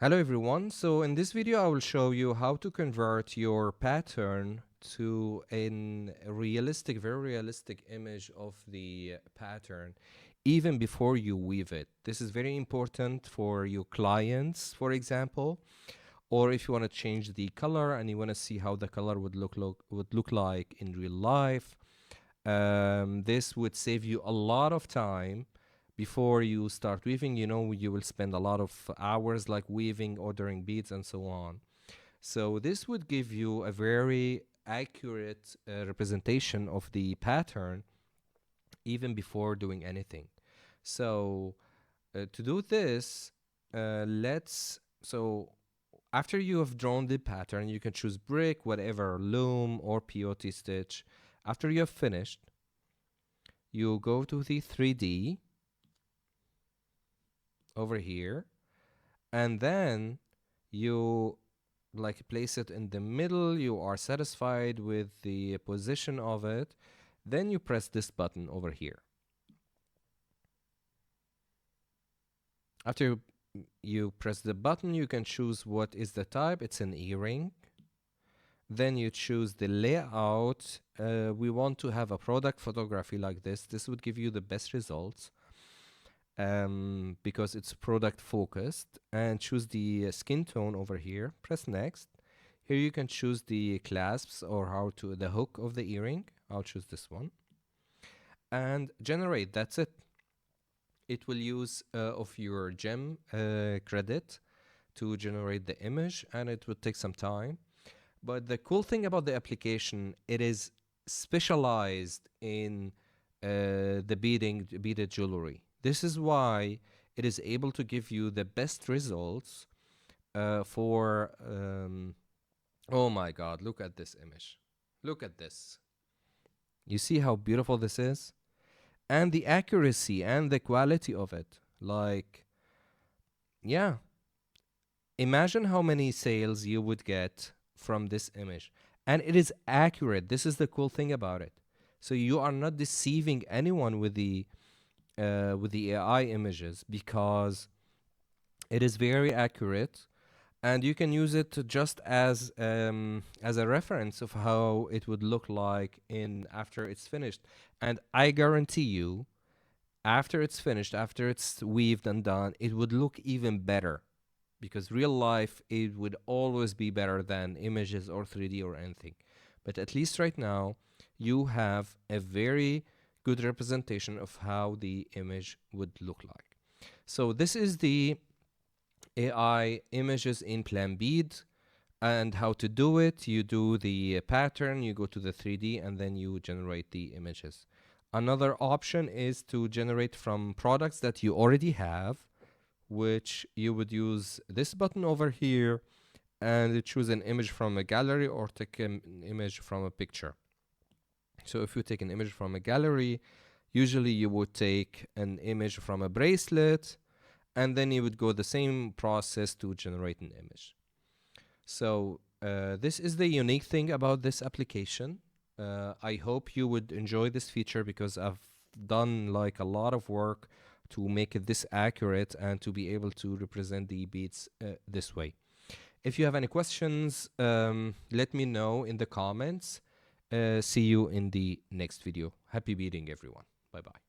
Hello everyone, so in this video I will show you how to convert your pattern to a realistic, very realistic image of the pattern even before you weave it. This is very important for your clients, for example, or if you want to change the color and you want to see how the color would look like in real life. This would save you a lot of time before you start weaving. You know, you will spend a lot of hours like weaving, ordering beads, and so on. So this would give you a very accurate representation of the pattern even before doing anything. So to do this, after you have drawn the pattern, you can choose brick, whatever, loom or peyote stitch. After you have finished, you go to the 3D over here, and then you place it in the middle. You are satisfied with the position of it. Then you press this button over here. After you press the button, you can choose what is the type. It's an earring. Then you choose the layout. We want to have a product photography like this. This would give you the best results because it's product focused. And choose the skin tone over here. Press next. Here you can choose the clasps or the hook of the earring. I'll choose this one. And generate. That's it. It will use of your gem credit to generate the image, and it will take some time. But the cool thing about the application, it is specialized in the beaded jewelry. This is why it is able to give you the best results for oh my god, look at this image. Look at this. You see how beautiful this is? And the accuracy and the quality of it. Like, yeah. Imagine how many sales you would get from this image. And it is accurate. This is the cool thing about it. So you are not deceiving anyone with the AI images, because it is very accurate, and you can use it just as a reference of how it would look like after it's finished. And I guarantee you, after it's finished, after it's weaved and done, it would look even better, because real life, it would always be better than images or 3D or anything. But at least right now, you have a very good representation of how the image would look like. So this is the AI images in PlanBead, and how to do it. You do the pattern, you go to the 3D, and then you generate the images. Another option is to generate from products that you already have, which you would use this button over here and choose an image from a gallery or take an image from a picture. So if you take an image from a gallery, usually you would take an image from a bracelet, and then you would go the same process to generate an image. So this is the unique thing about this application. I hope you would enjoy this feature, because I've done like a lot of work to make it this accurate and to be able to represent the beads this way. If you have any questions, let me know in the comments. See you in the next video. Happy beading, everyone. Bye-bye.